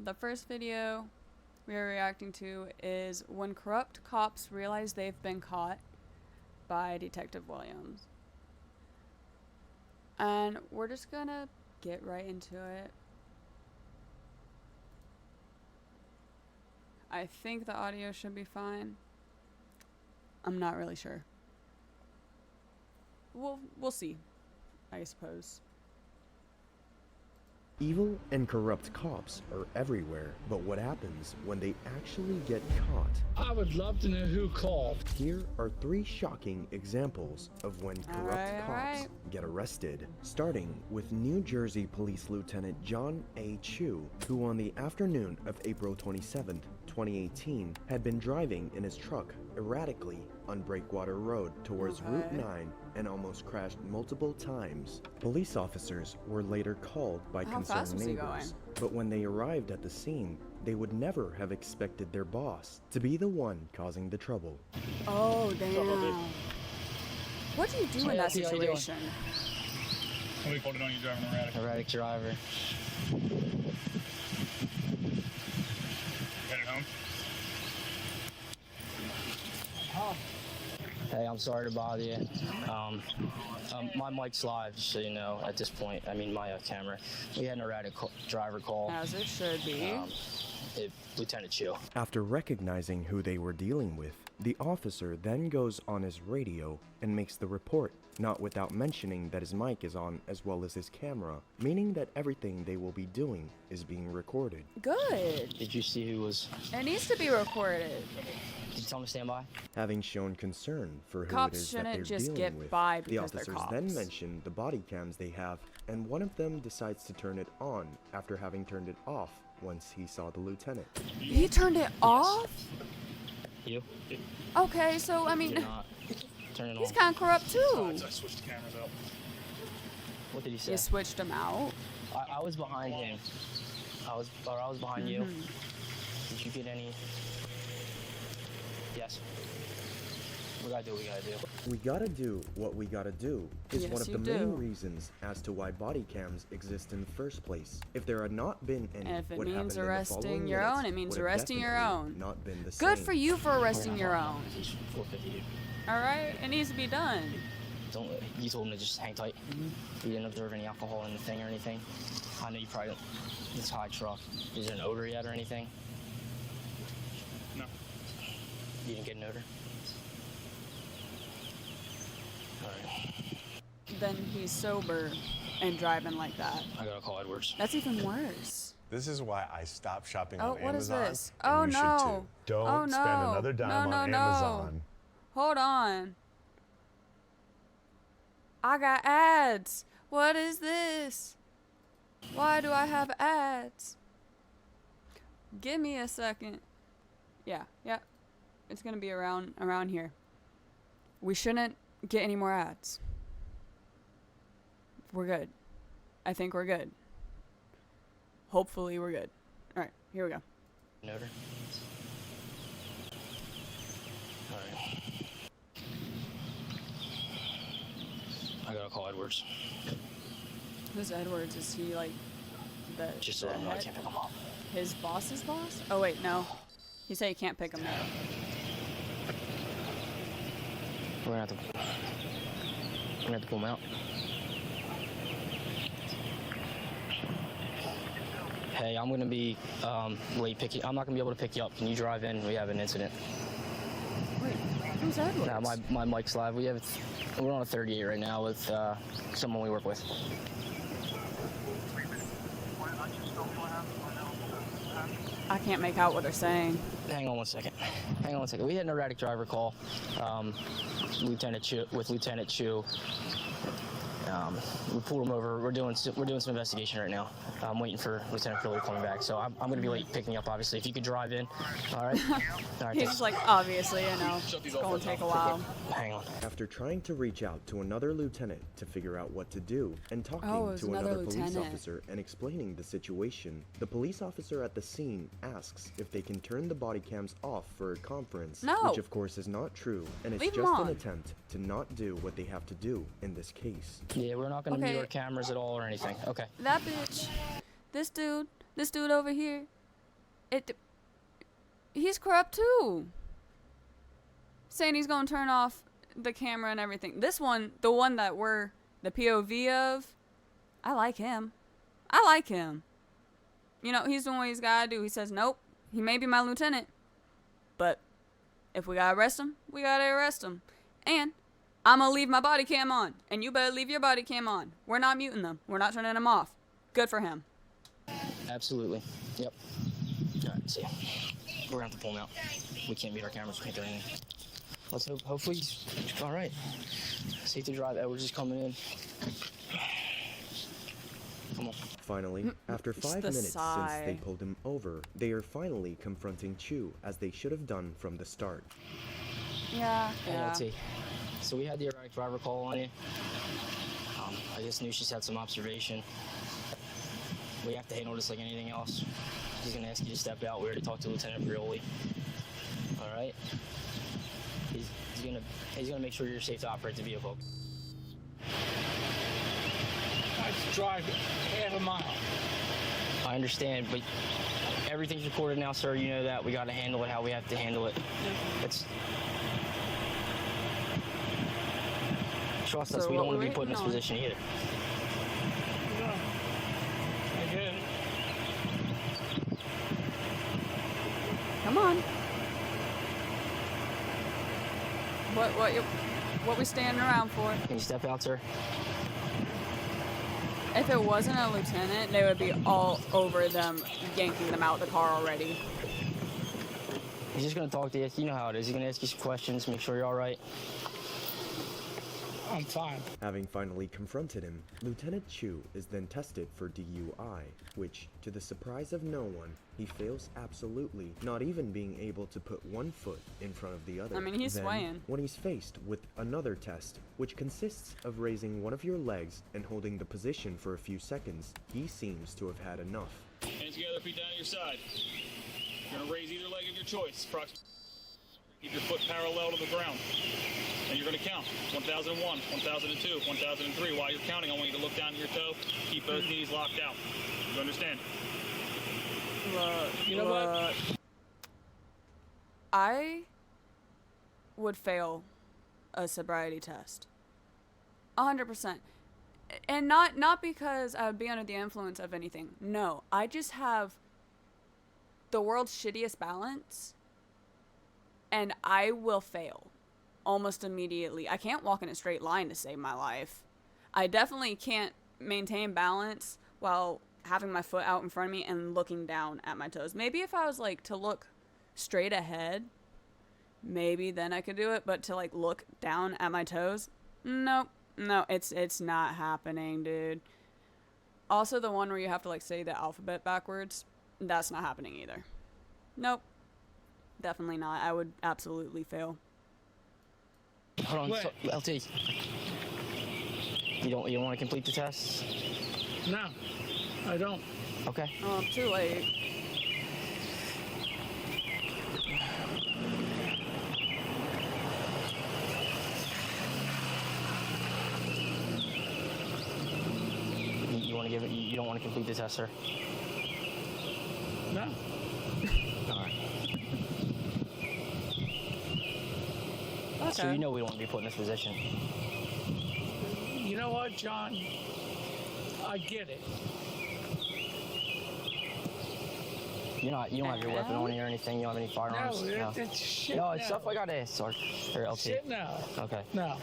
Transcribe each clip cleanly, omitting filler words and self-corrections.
The first video we are reacting to is when corrupt cops realize they've been caught by Detective Williams. And we're just gonna get right into it. I think the audio should be fine. I'm not really sure. We'll see, I suppose. Evil and corrupt cops are everywhere, but what happens when they actually get caught? I would love to know who called. Here are 3 shocking examples of when corrupt cops get arrested, starting with New Jersey Police Lieutenant John A. Chu, who on the afternoon of April 27, 2018, had been driving in his truck erratically on Breakwater Road towards Route 9 and almost crashed multiple times. Police officers were later called by concerned neighbors, but when they arrived at the scene, they would never have expected their boss to be the one causing the trouble. Oh, damn. What do you do in that situation? Somebody called it on you driving Erratic driver. Headed home? Hey, I'm sorry to bother you. My mic's live, just so you know, at this point. I mean, my camera. We had an erratic driver call. As it should be. Lieutenant Chu. After recognizing who they were dealing with, the officer then goes on his radio and makes the report, not without mentioning that his mic is on as well as his camera, meaning that everything they will be doing is being recorded. Good. Did you see who was... It needs to be recorded. Did you tell him to stand by? Having shown concern for who Cops it is that shouldn't they're just dealing get with, by the because they're officers cops. then mention the body cams they have, and one of them decides to turn it on after having turned it off once he saw the lieutenant. He turned it off? You? Okay, so I mean, Did not turn it he's on. kind of corrupt too. I switched the cameras out. What did he say? You switched him out. I was behind him. I was behind you. Did you get any... Yes. We gotta do what we gotta do. We gotta do what we gotta do is Yes, one of you the do. main reasons as to why body cams exist in the first place. If there had not been any, And if it what means happened in the arresting following your minutes own, it means would have arresting your definitely own. Not been the Good same. for you for arresting your own. 450. Alright? It needs to be done. You told him to just hang tight. You didn't observe any alcohol in the thing or anything. I know you probably don't. This high truck. Is there an odor yet or anything? No. You didn't get an odor? Alright. Then he's sober and driving like that. I gotta call Edwards. That's even worse. This is why I stopped shopping Oh, on what is Amazon. this? And Oh, you should no. too. Don't Oh, spend no. another dime No, on no. Amazon. Hold on. I got ads. What is this? Why do I have ads? Give me a second. Yeah. It's gonna be around here. We shouldn't get any more ads. We're good. I think we're good. Hopefully we're good. Alright, here we go. An odor? Alright. I gotta call Edwards. Who's Edwards? Is he like the Just so the I know I head? can't pick him up. His boss's boss? Oh wait, no. He said he can't pick him up. We're gonna have to pull him out. Hey, I'm gonna be late picking. I'm not gonna be able to pick you up. Can you drive in? We have an incident. Wait, who's Edwards? Nah, my mic's live. We're on a 38 right now with someone we work with. I can't make out what they're saying. Hang on one second. We had an erratic driver call. Lieutenant Chu. We pulled him over. We're doing some investigation right now. I'm waiting for Lieutenant Curley coming back, so I'm going to be late picking you up. Obviously, if you could drive in, all right. All right. He's just like, obviously, I know. It's going to take a while. Hang on. After trying to reach out to another lieutenant to figure out what to do, and talking was to another another police lieutenant. officer and explaining the situation, the police officer at the scene asks if they can turn the body cams off for a conference, No. which of course is not true, and it's Leave 'em just on. an attempt to not do what they have to do in this case. Yeah, we're not going to Okay. mute our cameras at all or anything. Okay. That bitch. This dude over here. He's corrupt too. Saying he's gonna turn off the camera and everything. This one, the one that we're the POV of, I like him. I like him. You know, he's doing what he's gotta do. He says, nope, he may be my lieutenant, but if we gotta arrest him, we gotta arrest him. And I'm gonna leave my body cam on, and you better leave your body cam on. We're not muting them. We're not turning them off. Good for him. Absolutely. Yep. All right, see. We're gonna have to pull him out. We can't mute our cameras. We can't do anything. Let's hope. Hopefully he's all right. Safety drive. Edwards is coming in. Come on. Finally, after 5 minutes since they pulled him over, they are finally confronting Chu, as they should have done from the start. Yeah. LT. So we had the erratic driver call on you. I just knew she's had some observation. We have to handle this like anything else. He's gonna ask you to step out. We already talked to Lieutenant Brioli. All right. He's gonna make sure you're safe to operate the vehicle. I just drive half a mile. I understand, but everything's recorded now, sir. You know that. We gotta handle it how we have to handle it. Trust us, we don't want to be put in this position either. Yeah. I get it. Come on. What we standing around for? Can you step out, sir? If it wasn't a lieutenant, they would be all over them, yanking them out of the car already. He's just gonna talk to you. You know how it is. He's gonna ask you some questions, make sure you're all right. I'm fine. Having finally confronted him, Lieutenant Chu is then tested for DUI, which, to the surprise of no one, he fails absolutely, not even being able to put one foot in front of the other. I mean, he's then, swaying. when he's faced with another test, which consists of raising one of your legs and holding the position for a few seconds, he seems to have had enough. Hands together, feet down at your side. You're gonna raise either leg of your choice. Keep your foot parallel to the ground. And you're going to count 1001, 1002, 1003. While you're counting, I want you to look down at your toe, keep both knees locked out. You understand? Look, You know what? I would fail a sobriety test. 100%. And not because I would be under the influence of anything. No, I just have the world's shittiest balance, and I will fail almost immediately. I can't walk in a straight line to save my life. I definitely can't maintain balance while having my foot out in front of me and looking down at my toes. Maybe if I was like to look straight ahead, maybe then I could do it, but to like look down at my toes, nope. No, it's not happening, dude. Also, the one where you have to like say the alphabet backwards, that's not happening either. Nope. Definitely not. I would absolutely fail. Hold on, Wait. so, LT. You don't want to complete the test? No, I don't. Okay. Oh, too late. You want to give it? You don't want to complete the test, sir? No. All right. Okay. So you know we don't want to be put in this position. You know what, John? I get it. You don't have your weapon on you or anything. You don't have any firearms. No, it's shit. No, it's no. stuff I got to ask, Sarge. Or LT. Shit, no. Okay. No.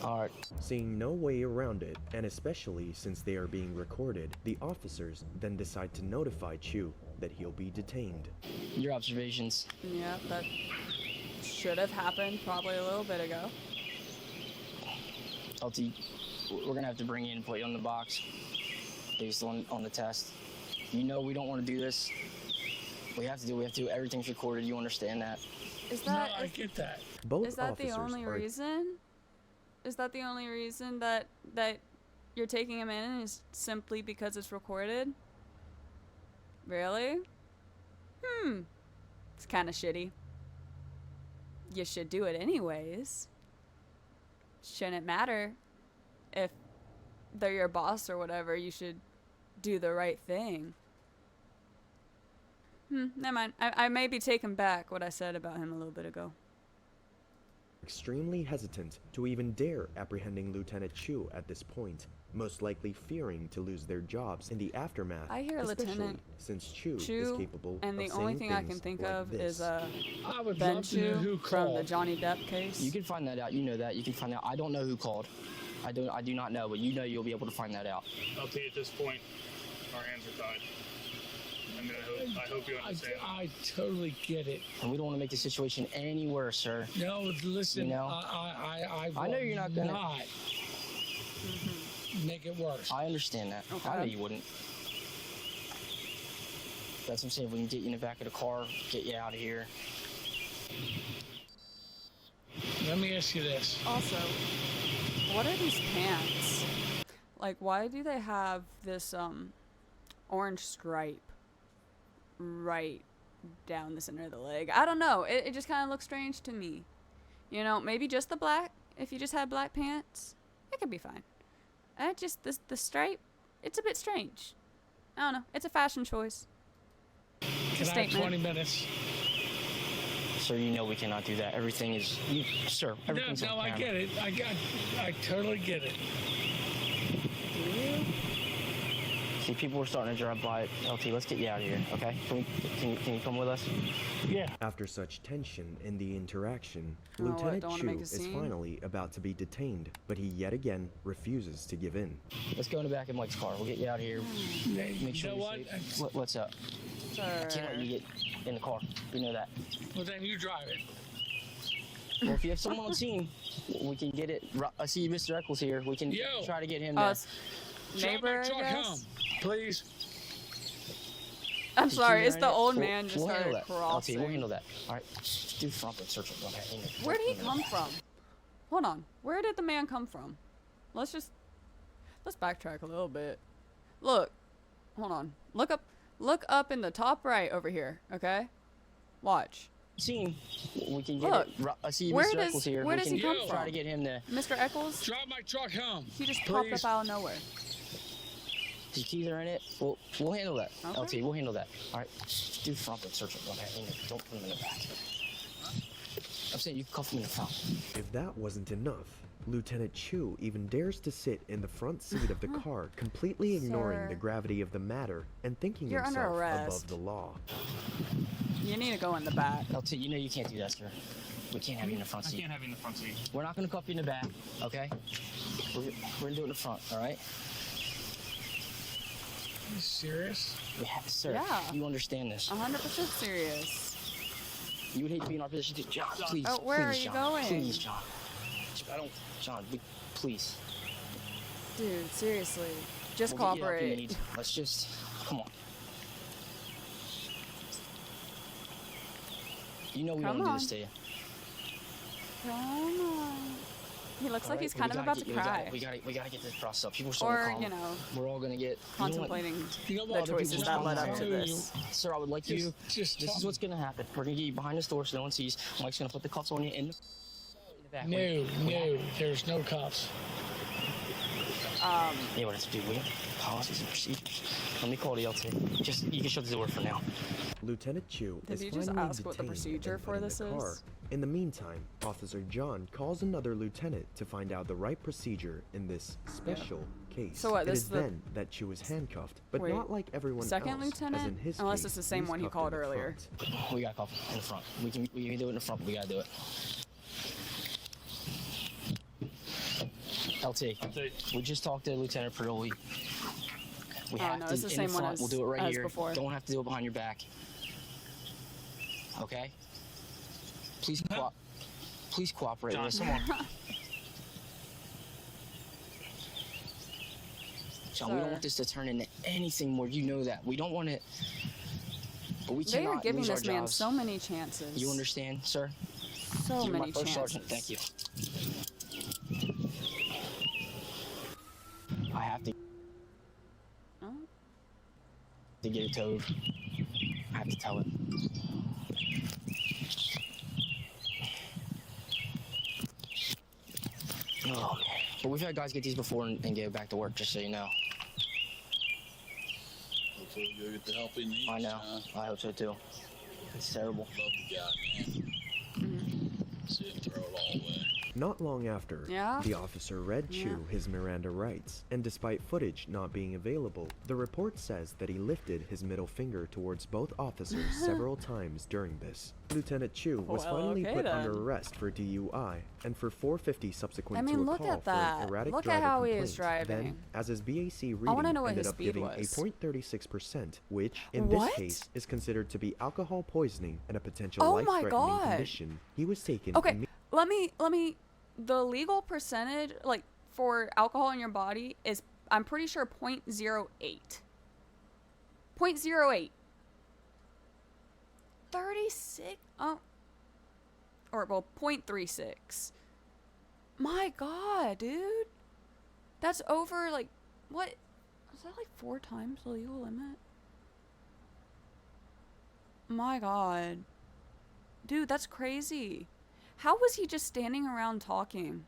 All right. Seeing no way around it, and especially since they are being recorded, the officers then decide to notify Chu that he'll be detained. Your observations. Yeah, that should have happened probably a little bit ago. LT, we're gonna have to bring you in and put you on the box based on the test. You know we don't want to do this. We have to do everything's recorded. You understand that? Is No, that I get that. Both is that officers the only are reason? Is that the only reason that you're taking him in is simply because it's recorded? Really? It's kind of shitty. You should do it anyways. Shouldn't matter if they're your boss or whatever. You should do the right thing. Never mind. I may be taking back what I said about him a little bit ago. Extremely hesitant to even dare apprehending Lieutenant Chu at this point, most likely fearing to lose their jobs in the aftermath. I hear especially Lieutenant since Chu is capable and the of only saying thing I can things think like of this. is I would Ben love to know Chu who from the called. Johnny Depp case. You can find that out. You know that. You can find out. I don't know who called. I do not know, but you know you'll be able to find that out. I'll tell you at this point, our hands are tied. I mean, I hope you understand. I totally get it. And we don't want to make the situation any worse, sir. No, listen, You know? I know you're not gonna- not make it worse. I understand that. Okay. I know you wouldn't. That's what I'm saying. If we can get you in the back of the car, get you out of here. Let me ask you this. Also, what are these pants? Like, why do they have this orange stripe right down the center of the leg? I don't know. It just kind of looks strange to me. You know, maybe just the black. If you just had black pants, it could be fine. And just the stripe, it's a bit strange. I don't know. It's a fashion choice. Can I have statement. 20 minutes? Sir, you know we cannot do that. Everything is, sir, everything's No, on I camera. get it. I totally get it. See, people are starting to drive by. LT, let's get you out of here, okay? Can you come with us? Yeah. After such tension in the interaction, Oh, what, Lieutenant don't wanna Chu make a is scene? finally about to be detained, but he yet again refuses to give in. Let's go in the back of Mike's car. We'll get you out of here. Make You sure know you're what? safe. What's up? I can't let you get in the car. You know that. Well, then you drive it. Well, if you have someone on scene, we can get it. I see Mr. Eccles here. We can Yo. try to get him Oh, there. it's Drive neighbor, my I truck guess? home, please. I'm Did you sorry, hear it's the it? old We'll- man just we'll handle started that. LT, crossing. we'll handle that. All right. Do front and search him. Okay. Where did he come from? Hold on. Where did the man come from? Let's backtrack a little bit. Look. Hold on. Look up in the top right over here, okay? Watch. Scene. We can get Look, it. I see where Mr. does- Eccles here. where We does can he come try from? to get him there. Mr. Eccles? Drive my truck home. He just popped please. up out of nowhere. His keys are in it. We'll handle that. Okay. LT, we'll handle that. All right. Do front and search him. Okay. Don't put him in the back. I'm saying you can cuff him in the front. If that wasn't enough, Lieutenant Chu even dares to sit in the front seat of the car, completely ignoring Sir. the gravity of the matter and thinking You're under himself above arrest. the law. You need to go in the back. LT, you know you can't do that, sir. We can't have you in the front I seat. can't have you in the front seat. We're not going to cuff you in the back, okay? We're going to do it in the front, all right? Are you serious? Yeah, sir. Yeah. You understand this. 100% serious. You would hate to be in our position too. John, please. Oh, where are please, you John. going? Please, John. John, please. Dude, seriously. Just We'll get you help you cooperate. need. Let's just, come on. You know we Come don't do on. this to you. Come on. He looks all like right? he's But kind we of gotta about to get- cry. We gotta get this process up. People are starting Or, to call. you know, We're all gonna get contemplating You know the what? choices that led up to You- this. Sir, I would like you. Just This is what's gonna happen. We're gonna get you behind this door so no one sees. Mike's gonna put the cuffs on you in the back. No, there's no cuffs. Yeah, what I have to do, we have policies and procedures. Let me call the LT. Just, you can shut the door for now. Lieutenant Chu Did is you just finally ask what the detained procedure and for put in this the car. is? In the meantime, Officer John calls another lieutenant to find out the right procedure in this special case. So what, It this is is the- then that Chu is handcuffed, but Wait, not like everyone second else. lieutenant? As in his Unless case, it's the same he's one he cuffed in called the earlier. front. We got cuff in the front. We can do it in the front, but we gotta do it. LT, we just talked to Lieutenant Perdue. We Oh, have no, to it's the in same the one front. as- We'll do it right as here. before. Don't have to do it behind your back. Okay? Please cooperate with us. Come on. John, we don't Sir. want this to turn into anything more. You know that. We don't want it. But we They cannot are giving lose our this man jobs. so many chances. You understand, sir? So You're many my first chances. sergeant. Thank you. I have to Oh, get it towed. I have to tell it. Oh, man. But we've had guys get these before and go back to work, just so you know. Hopefully you'll get the help he needs. I know. John. I hope so too. It's terrible. Love the guy, man. See him throw it all away. Not long after, Yeah? the officer read Chu his Miranda rights, and despite footage not being available, the report says that he lifted his middle finger towards both officers several times during this. Lieutenant Chu was Well, finally okay put then. under arrest for DUI, and for 450 subsequent I mean, to a look call at for an that. erratic Look at driver how he complaint. is driving. Then, as his BAC I wanna reading know what ended his up speed giving was. a 0.36%, which, in What? this case, is considered to be alcohol poisoning and a potential Oh my life-threatening God. condition, he was taken Okay, let me the legal percentage like for alcohol in your body is, I'm pretty sure, 0.08. 0.08. 36? Oh. Or, well, 0.36. My God, dude. That's over, like, what? Is that like 4 times the legal limit? My God. Dude, that's crazy. How was he just standing around talking?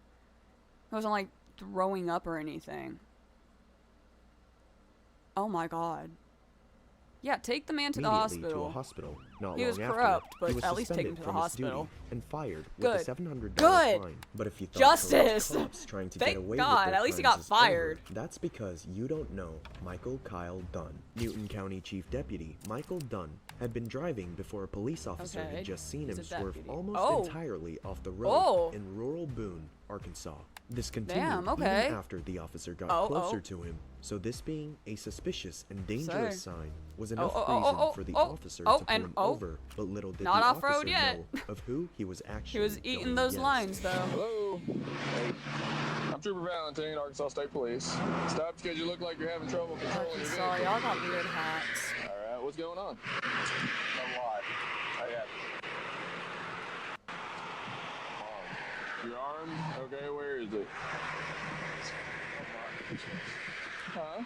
He wasn't like throwing up or anything. Oh my God. Yeah, take the man to the immediately hospital. to a hospital. Not He long was after, corrupt, but he was at least take him suspended to the from his duty hospital. and fired Good. with a $700 Good. fine. But if you thought Justice. corrupt cops trying to Thank get away God, with their at least he crimes got is fired. over, that's because you don't know Michael Kyle Dunn. Newton County Chief Deputy Michael Dunn had been driving before a police officer Okay, had just seen he's him a swerve deputy. almost Oh. entirely off the road Oh. in rural Boone, Arkansas. This continued Damn, okay. even after the officer got Oh, closer oh. to him. So this being a suspicious and dangerous Sir. sign was enough oh, reason oh, for the oh, officer oh, to pull and him oh. over. But little did Not the off-road officer yet. know of who he was actually He was eating going those against. lines, though. Hello. Hey, I'm Trooper Valentine, Arkansas State Police. Stopped because you look like you're having trouble controlling your vehicle. Sorry, y'all got weird hats. All right, what's going on? A lot. Your arm? Okay, where is it? Huh?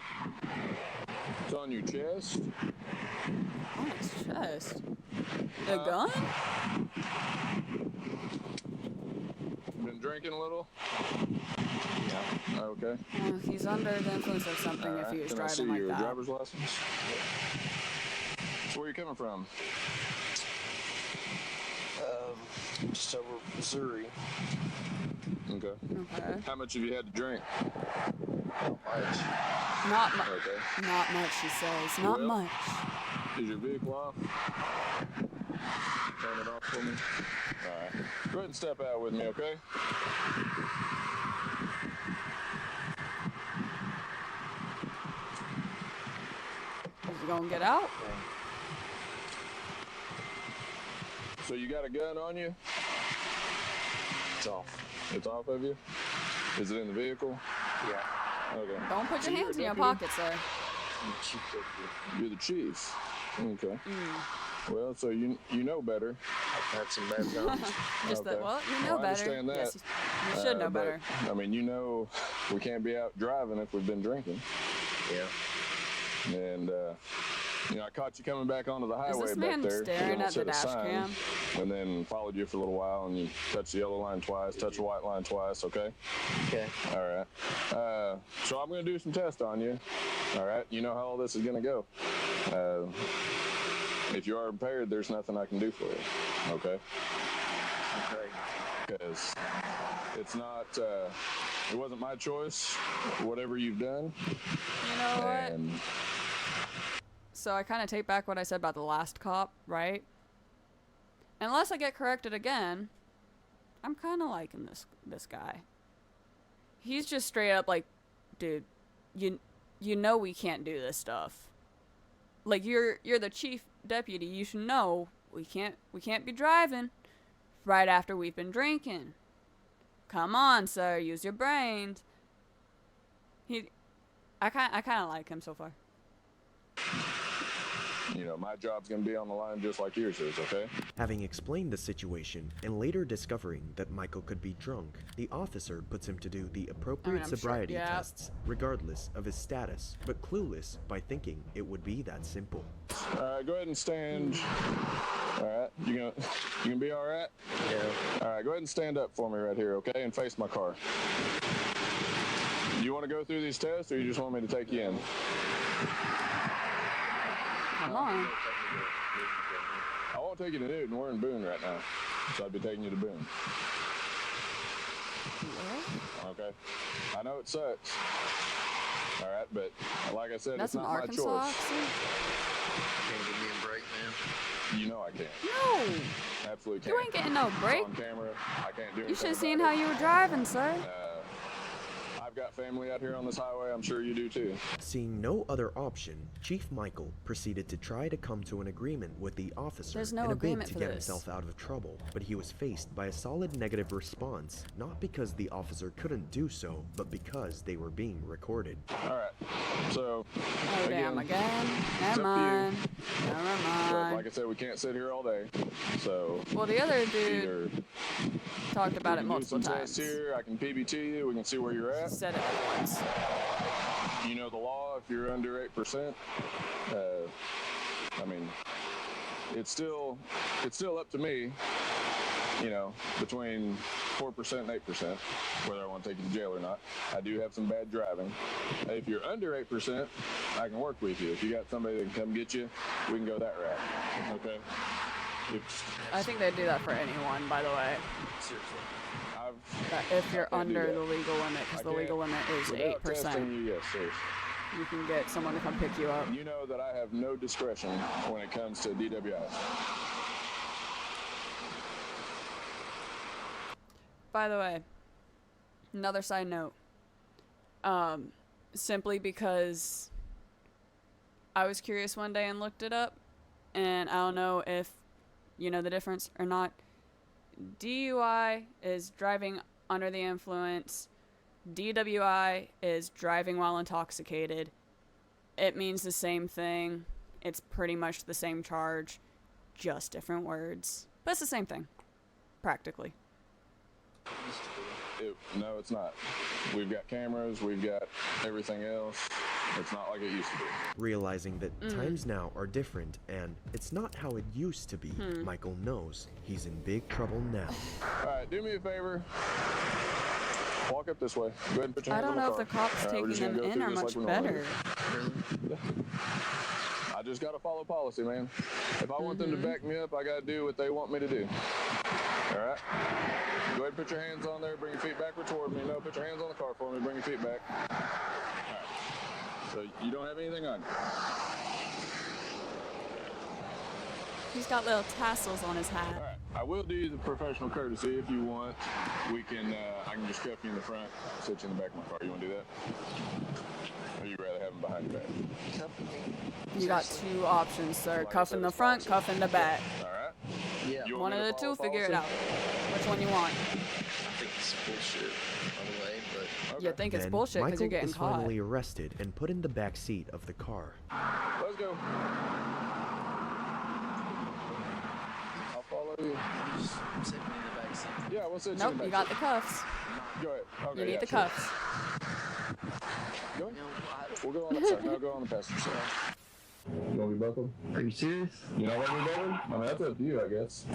It's on your chest? On his chest. The gun? Been drinking a little? Okay. Well, he's under the influence of something if he was Can I see driving like your that. driver's license? So where you coming from? Just over Missouri. Okay. Okay. How much have you had to drink? Not much. Okay. Not much, she says. Not Well, much. Is your vehicle off? Turn it off for me. Alright. Go ahead and step out with me, okay? Is he gonna get out? So you got a gun on you? It's off. It's off of you? Is it in the vehicle? Yeah. Okay. Don't put So your you're hands a in your deputy? pockets, sir. I'm the chief deputy. You're the chief. Okay. Mm. Well, so you know better. I've had some bad times. Just that, Okay. well, you know Well, I better. understand that. Yes, you should know But, better. I mean, you know, we can't be out driving if we've been drinking. Yeah. And, you know, I caught you coming back onto the Is highway this back man there. staring You at almost the hit a dash sign, cam? And then followed you for a little while, and you touched the yellow line twice, touched the white line twice, okay? Okay. All right. So I'm going to do some tests on you. All right. You know how all this is going to go. If you are impaired, there's nothing I can do for you. Okay? Okay. Because it's not, it wasn't my choice, whatever you've done. You know what? And So I kind of take back what I said about the last cop, right? Unless I get corrected again, I'm kind of liking this guy. He's just straight up like, dude, you know we can't do this stuff. Like you're the chief deputy, you should know we can't be driving right after we've been drinking. Come on, sir, use your brains. I kind of like him so far. you know, my job's going to be on the line just like yours is, okay? Having explained the situation and later discovering that Michael could be drunk, the officer puts him to do the appropriate I'm sure, sobriety yeah. tests, regardless of his status, but clueless by thinking it would be that simple. All right, go ahead and stand. All right, you gonna be all right? Yeah. All right, go ahead and stand up for me right here, okay, and face my car. Do you want to go through these tests, or you just want me to take you in? Come on. I won't take you to Newton. We're in Boone right now, so I'd be taking you to Boone. What? Okay. I know it sucks. All right, but like I said, That's it's an not my Arkansas choice. accent? Can't give me a break, man. You know I can't. No. Absolutely can't. You ain't getting no It's break. on camera. I can't do anything. You should have about seen it. how you were driving, sir. I've got family out here on this highway. I'm sure you do too. Seeing no other option, Chief Michael proceeded to try to come to an agreement with the officer There's no in a bid agreement to for get this. himself out of trouble, but he was faced by a solid negative response, not because the officer couldn't do so, but because they were being recorded. All right. So, Oh, damn, again? it's Never up to you. mind. Never But mind. like I said, we can't sit here all day. So, Well, the other dude either talked about we it can multiple do some times. tests here. I can PBT you. We can see where you're at. Said it like once. You know the law. If you're under 8%, I mean, it's still up to me. You know, between 4% and 8%, whether I want to take you to jail or not. I do have some bad driving. If you're under 8%, I can work with you. If you got somebody that can come get you, we can go that route. Okay. I think they do that for anyone, by the way. Seriously. If you're I can't do under that. the legal limit, because the legal limit is Without 8%. testing you, yes, sir. You can get someone to come pick you up. You know that I have no discretion when it comes to DWIs. By the way, another side note. Simply because I was curious one day and looked it up, and I don't know if you know the difference or not. DUI is driving under the influence. DWI is driving while intoxicated. It means the same thing. It's pretty much the same charge, just different words. But it's the same thing, practically. No, it's not. We've got cameras. We've got everything else. It's not like it used to be. Realizing that times now are different and it's not how it used to be, Michael knows he's in big trouble now. All right, do me a favor. Walk up this way. Go ahead and put your I hands don't on know the if the car. cops All right, we're taking just gonna them go in through are this much like we normally better. do. I just gotta follow policy, man. If I want them to back me up, I gotta do what they want me to do. All right? Go ahead and put your hands on there. Bring your feet backward toward me. No, put your hands on the car for me. Bring your feet back. All right. So you don't have anything on you. He's got little tassels on his All hat. right. I will do you the professional courtesy if you want. We can. I can just cuff you in the front, sit you in the back of my car. You want to do that? Or you rather have them behind your back? You got two options, sir. Like I Cuff said, in the it's front, policy. cuff in the back. All right. Yeah. You One want of me the to two, follow figure it out. policy? Which one you want? I think it's bullshit, by the way, but You think it's Then bullshit because Michael you're getting is caught. finally arrested and put in the back seat of the car. Let's go. I'll follow you. just sit me in the back seat. Yeah, we'll sit you Nope, in the you back got the cuffs. seat. Go ahead. Okay, You need yeah, the sure. cuffs. Go ahead. You know, I don't We'll go on the side. No, go on the passenger side. You want to be buckled? Are you serious? You don't want to be buckled? I mean, that's up to you, I guess.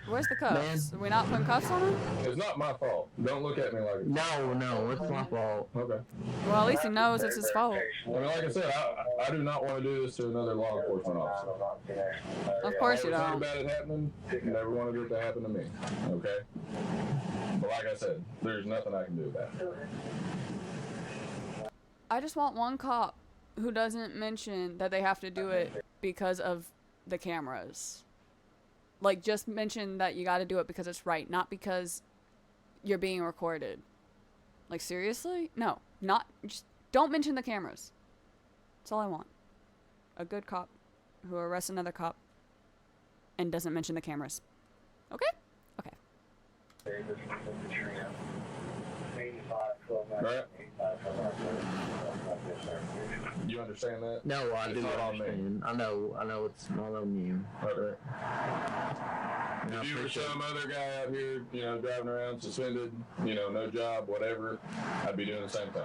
Where's the cuffs? Are we not putting cuffs on him? It's not my fault. Don't look at me like it. No, it's my fault. Okay. Well, at least he knows it's his fault. I mean, like I said, I do not want to do this to another law enforcement officer. Of course you I never don't. think about it happening. Never wanted it to happen to me. Okay? But like I said, there's nothing I can do about it. I just want one cop who doesn't mention that they have to do it because of the cameras. Like, just mention that you got to do it because it's right, not because you're being recorded. Like, seriously? No, not, just don't mention the cameras. That's all I want. A good cop who arrests another cop and doesn't mention the cameras. Okay? Okay. Right? You understand that? No, I It's do not on me. understand. I know it's not on you. Okay. And I If you were appreciate some other guy out here, driving around suspended, no job, whatever, I'd be doing the same thing.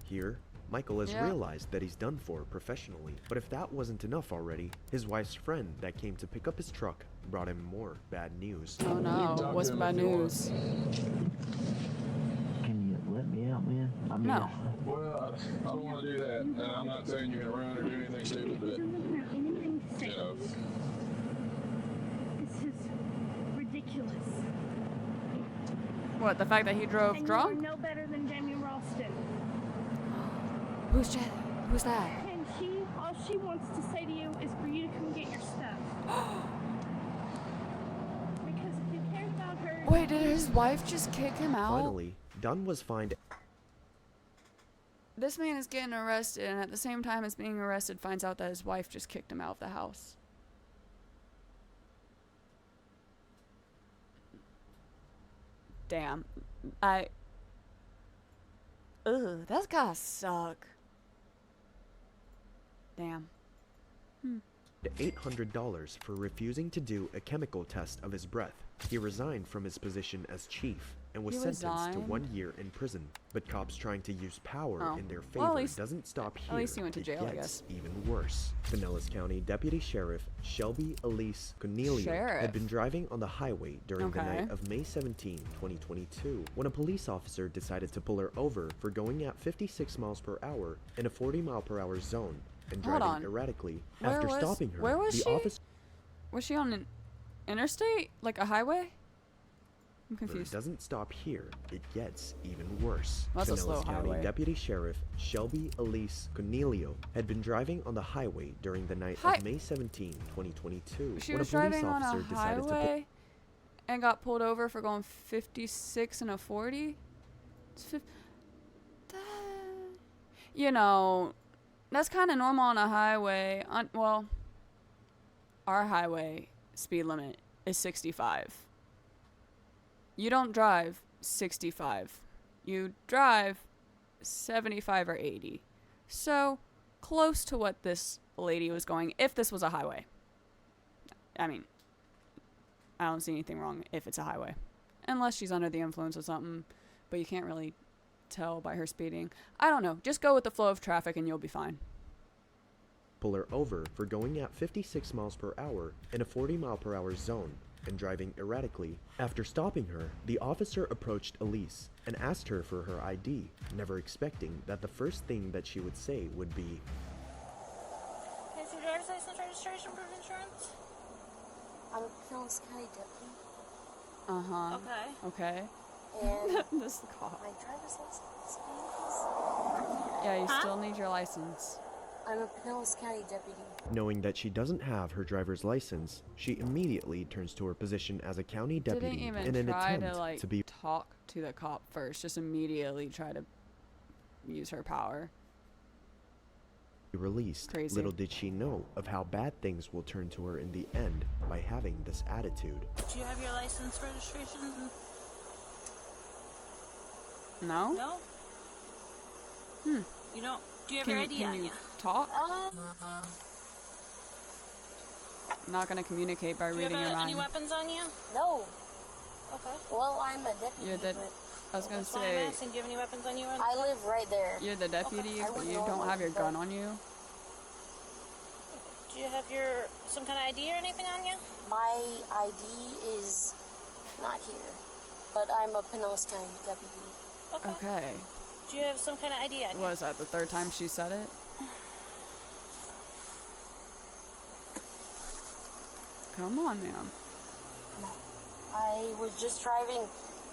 Here, Michael has Yeah. realized that he's done for professionally, but if that wasn't enough already, his wife's friend that came to pick up his truck brought him more bad news. Oh no, talk what's to him bad if you want. news? Can you let me out, man? I mean, No. Well, I don't want to do that, and I'm not saying you're going to run or do anything stupid, but you know, This is ridiculous. What, the fact that he drove And drunk? you are no better than Jamie Ralston. Who's that? And all she wants to say to you is for you to come get your stuff. Because if you cared about her... Wait, did his wife just kick him out? Finally, Dunn was fined. This man is getting arrested, and at the same time as being arrested, finds out that his wife just kicked him out of the house. Damn. Ugh, that's gotta suck. Damn. $800 for refusing to do a chemical test of his breath. He resigned from his position as chief and was He sentenced to resigned? 1 year in prison. But cops trying to use power Oh. in their favor Well, at least- doesn't stop here. at least he went to It jail, I gets guess. even worse. Pinellas County Deputy Sheriff Shelby Elise Cornelio Sheriff. had been driving on the highway during the Okay. night of May 17, 2022, when a police officer decided to pull her over for going at 56 miles per hour in a 40-mile-per-hour zone and Hold driving on. erratically. Where After was- stopping her, where was the she? officer Was she on an interstate? Like a highway? I'm confused. doesn't stop here. It gets even worse. That's a slow Pinellas County highway. Deputy Sheriff Shelby Elise Cornelio had been driving on the highway during the night Hi- of May 17, 2022, She when was a police driving on a officer decided to pull. highway and got pulled over for going 56 and a 40? You know, that's kind of normal on a highway. Well, our highway speed limit is 65. You don't drive 65. You drive 75 or 80. So, close to what this lady was going if this was a highway. I mean, I don't see anything wrong if it's a highway. Unless she's under the influence of something, but you can't really tell by her speeding. I don't know. Just go with the flow of traffic and you'll be fine. Pull her over for going at 56 miles per hour in a 40-mile-per-hour zone and driving erratically. After stopping her, the officer approached Elise and asked her for her ID, never expecting that the first thing that she would say would be, "Is your driver's license, registration, proof of insurance?" I'm a Pinellas County deputy. Uh-huh. Okay. Okay. And This cop. my driver's license, please. Yeah, you Huh? still need your license. I'm a Pinellas County deputy. knowing that she doesn't have her driver's license, she immediately turns to her position as a county deputy Didn't in even an try attempt to like to be talk to the cop first. Just immediately try to use her power. released. Crazy. Little did she know of how bad things will turn to her in the end by having this attitude. Do you have your license, registration? No? No? Hmm. You don't? Do you have Can your you, ID can on you you? talk? Not gonna communicate by Do you reading your have any mind. weapons on you? No. Okay. Well, I'm a deputy. You're the. but I was gonna that's why I'm say asking. Do you have any weapons on you? I live right there. you're the deputy, I but would you don't normally, have your but- gun on you. Do you have your some kind of ID or anything on you? My ID is not here, but I'm a Pinellas County deputy. Okay. Okay. Do you have some kind of ID on you? Was that the third time she said it? Come on, ma'am. I was just driving.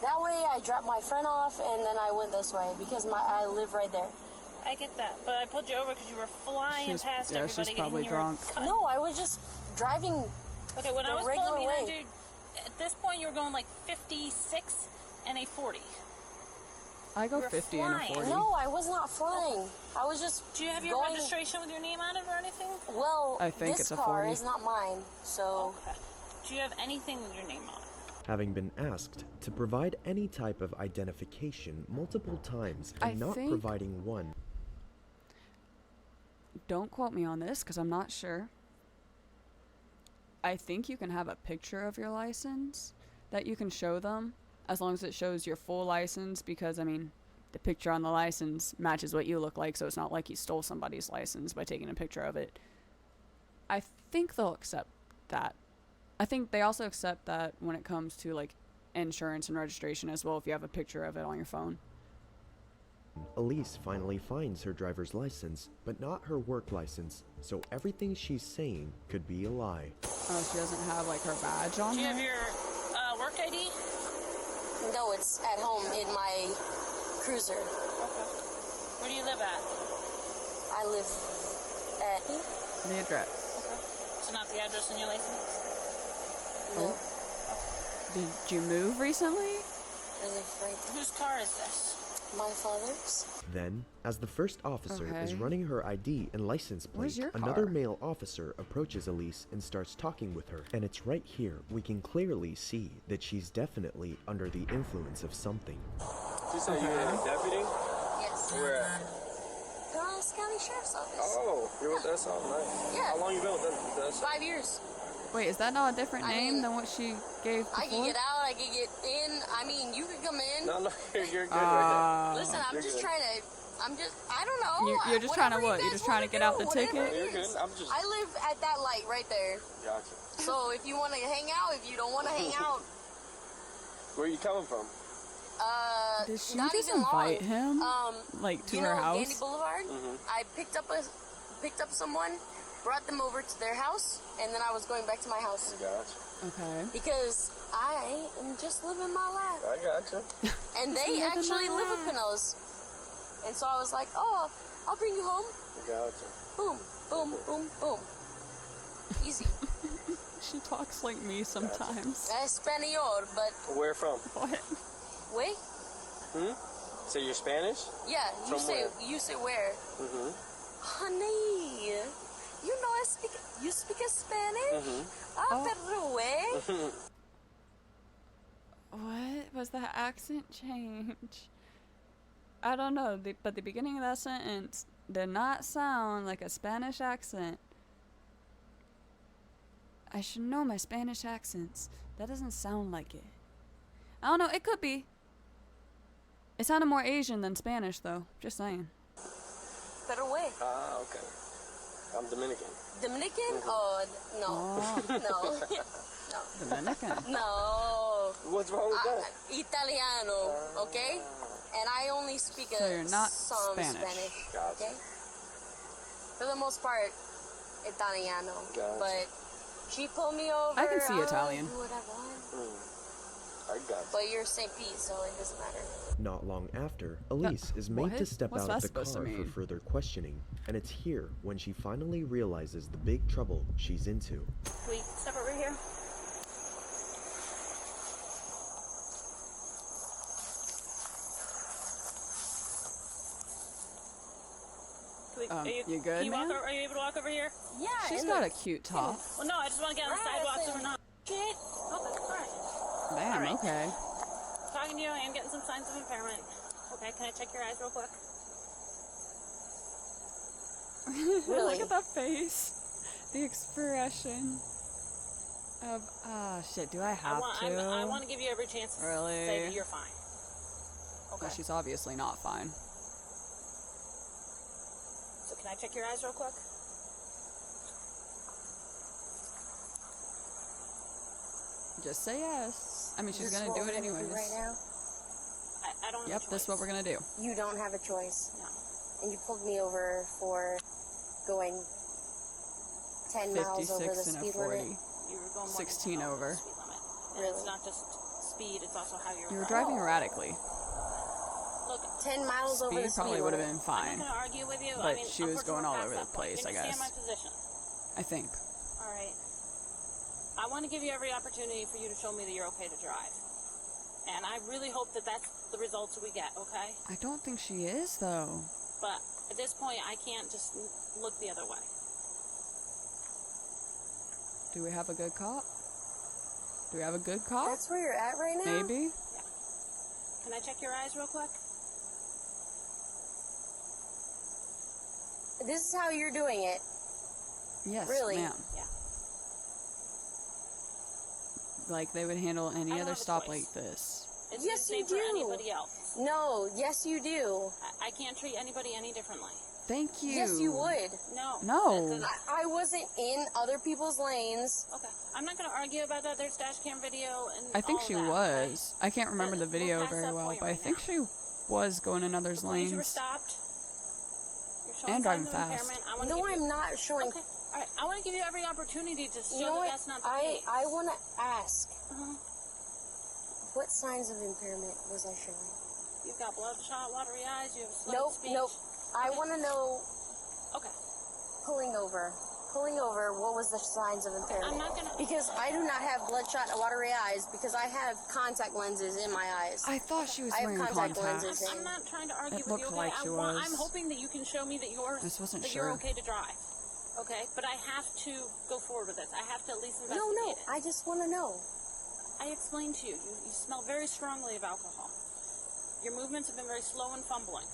That way, I dropped my friend off, and then I went this way because I live right there. I get that, but I pulled you over because you were flying She's- past yeah, everybody. she's probably and you were drunk. cut. No, I was just driving. Okay, when I was regular pulling behind way. you, at this point you were going like 56 and a 40. I go You were 50 and a flying. 40. No, I was not flying. I was just. Do you have your registration with your name on it or anything? Well, I think this it's a car 40. is not mine, so. Okay. Do you have anything with your name on it? Having been asked to provide any type of identification multiple times and I not think- providing one, Don't quote me on this because I'm not sure. I think you can have a picture of your license that you can show them as long as it shows your full license because, I mean, the picture on the license matches what you look like, so it's not like you stole somebody's license by taking a picture of it. I think they'll accept that. I think they also accept that when it comes to, like, insurance and registration as well if you have a picture of it on your phone. Elise finally finds her driver's license, but not her work license, so everything she's saying could be a lie. Oh, she doesn't have like her badge on Do you her? have your work ID? No, it's at home in my cruiser. Okay. Where do you live at? I live at... The address. Okay. So not the address on your license? No. Did you move recently? I live right there. Whose car is this? My father's. Then, as the first officer is Okay. running her ID and license Where's plate, your another car? male officer approaches Elise and starts talking with her. And it's right here we can clearly see that she's definitely under the influence of something. You say you're a deputy? Yes. Where at? Dallas County Sheriff's Office. Oh, you're with us all nice. Yeah. How long you been with us? 5 years. Wait, is that not a different I name mean, than what she gave before? I can get out, I can get in. I mean, you can come in. No, you're good right Listen, I'm You're just good. trying to, I don't know. You're just trying to Whatever what? you You're guys just trying to wanna get out do, the whatever ticket? it You're good. is. I'm just. I live at that light right there. Gotcha. So if you want to hang out, if you don't want to hang out, Where you coming from? Did she not just even invite long. him? Like to you her know, house? Gandy Boulevard. I picked up someone, brought them over to their house, and then I was going back to my house. Gotcha. Okay. Because I am just living my life. I gotcha. And they actually live in Pinellas. And so I was like, oh, I'll bring you home. Gotcha. Boom, boom, boom, boom. Easy. She talks like me sometimes. Espanol, but Where from? What? wait. So you're Spanish? Yeah, you From say where? you say where? Honey, you know you speak Spanish? Ah, pero way. What was that accent change? I don't know, but the beginning of that sentence did not sound like a Spanish accent. I should know my Spanish accents. That doesn't sound like it. I don't know, it could be. It sounded more Asian than Spanish, though. Just saying. Pero way. Ah, okay. I'm Dominican. Dominican? Oh, no. Oh. No. Dominican. No. What's wrong with that? Italiano, okay? And I only speak So you're not some Spanish. Gotcha. okay? For the most part, Italiano. Gotcha. But she pulled me over. I can see I'll Italian. do what I want. I got But you're St. Pete, so it doesn't matter. Not long after, Elise is made what? to step What's out of that the car supposed to for mean? further questioning, and it's here when she finally realizes the big trouble she's into. Can we step over here? You good, ma'am? Are you able to walk over here? Yeah. She's got a cute top. Well, no, I just want to get on the sidewalk so we're not. Shit. Okay, alright. Damn, Alright. okay. Talking to you, I am getting some signs of impairment. Okay, can I check your eyes real quick? Really? Look at that face. The expression of, shit, do I have to? I want to give you every chance to Really? say that you're fine. Okay. Well, she's obviously not fine. So can I check your eyes real quick? Just say yes. I mean, she's This is gonna what do we're it gonna do anyways. right now. I don't have Yep, a that's what we're choice. gonna do. You don't have a choice. No. And you pulled me over for going 10 miles over the 56 and a speed 40. limit. You were going more 16 than 10 over. the speed limit. And Really? it's not just speed, it's also how you're You were driving. driving erratically. Look, 10 miles over the Speed speed probably would have limit. been I'm fine. not going to argue with you. But I mean, she was going all unfortunately, over we're the place, past that point. I Understand guess. my position. I think. All right. I want to give you every opportunity for you to show me that you're okay to drive. And I really hope that that's the results we get, okay? I don't think she is, though. But at this point, I can't just look the other way. Do we have a good cop? Do we have a good cop? That's where you're at right now? Maybe? Can I check your eyes real quick? This is how you're doing it. Yes, Really? ma'am. Yeah. Like they would handle I any don't other have a stop choice. like this. It's Yes, the same you for do. anybody else. No, yes you do. I can't treat anybody any differently. Thank you. Yes you would. No. No. That's I wasn't in other people's lanes. okay. I'm not going to argue about that. There's dash cam video and I think all she that, was. I can't remember the We're video past very that well, point but I right think now. she was going in others' As long as you were lanes. stopped. You're showing And driving signs of fast. impairment. I wanna No, give you- I'm not showing. Okay. All right. I want to give you every opportunity to show You know that what? that's not the case. I want to ask, Uh-huh. what signs of impairment was I showing? You've got bloodshot, watery eyes. You have slight Nope, speech. nope. I Okay. want to know, Okay. pulling over, what was the signs of impairment? I'm not gonna. Because I do not have bloodshot and watery eyes because I have contact lenses in my eyes. I thought she was I have wearing contact contacts. lenses. I'm not trying to argue It with you. looked Okay. like she was. I'm hoping that you can show me that you're I just wasn't that sure. you're okay to drive. Okay. But I have to go forward with this. I have to at least investigate No, it. I just want to know. I explained to you. You smell very strongly of alcohol. Your movements have been very slow and fumbling.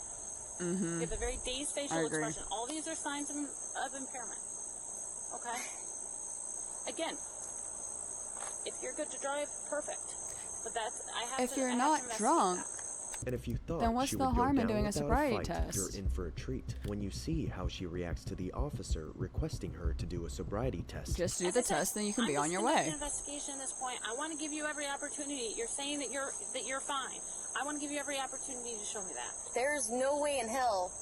Mm-hmm. You have a very dazed facial I agree. expression. All these are signs of impairment. Okay? Again, if you're good to drive, perfect. But that's I have If to. you're I have not to investigate drunk, that. And if you thought Then what's she the would go harm in down doing a without sobriety fight, test? you're in for a treat when you see how she reacts to the officer requesting her to do a sobriety test. just do As the I said, test, then you can I'm be just on your conducting way. an investigation at this point. I want to give you every opportunity. You're saying that you're fine. I want to give you every opportunity to show me that. There's no way in hell.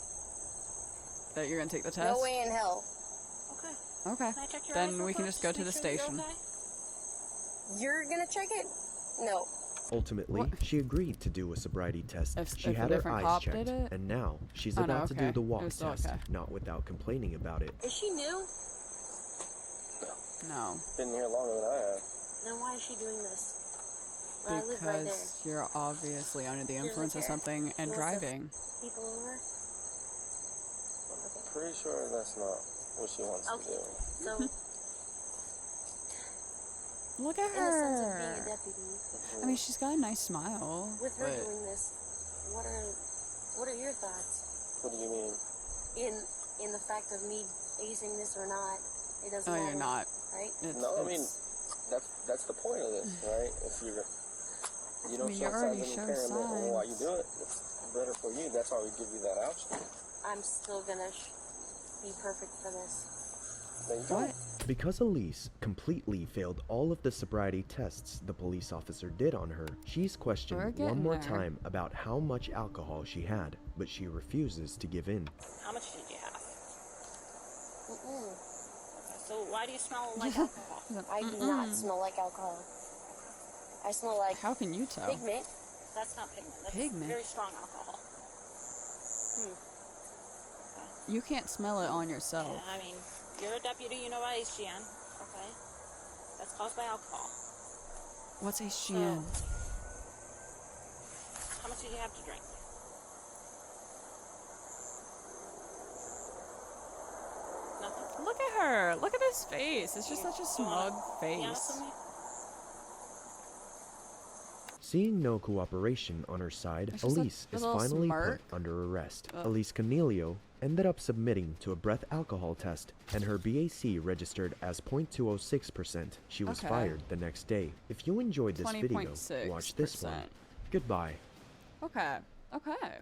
That you're gonna take the test? No way in hell. Okay. Okay. Can I check your Then eyes real we can quick just go to make the sure that you're station. okay? You're gonna check it? No. Ultimately, What? she agreed to do a sobriety test. She If a had her different eyes cop checked, did it? and now she's Oh, no, about to do okay. the It walk was still test, okay. not without complaining about it. Is she new? No. Been here longer than I have. Then why is she doing this? When I live right there. Because you're obviously under the She doesn't influence of care. something and She wants to driving. People over? I'm pretty sure that's not what she wants Okay. to do. So, Look at in the sense of being a her. deputy, I mean, she's got a nice smile. with her but doing this, what are your thoughts? What do you mean? In the fact of me acing this or not, it doesn't oh, matter. you're not. Right? No, I mean, that's the point of this, right? If you don't mean, show you already signs of show impairment, well, why you signs. do it? It's better for you. That's why we give you that option. I'm still gonna be perfect for this. There you go. What? Because Elise completely failed all of the sobriety tests the police officer did on her, she's We're questioned one getting more there. time about how much alcohol she had, but she refuses to give in. How much did you have? Mm-mm. So why do you smell like alcohol? I do not smell like alcohol. I smell like How can you tell? pigment. That's not pigment. That's Pigment? very strong alcohol. You can't smell it on yourself. I mean, you're a deputy, you know about HGN, okay? That's caused by alcohol. What's HGN? How much did you have to drink? Nothing? Look at her. Look at his face. It's just such a smug Be honest face. with me? Seeing no cooperation on her side, It's just a Elise is little finally smirk. put under arrest. Ugh. Elise Cornelio ended up submitting to a breath alcohol test, and her BAC registered as 0.206%. She was Okay. fired the next day. If you enjoyed this video, watch this one. 20.6%. Goodbye. Okay. Okay.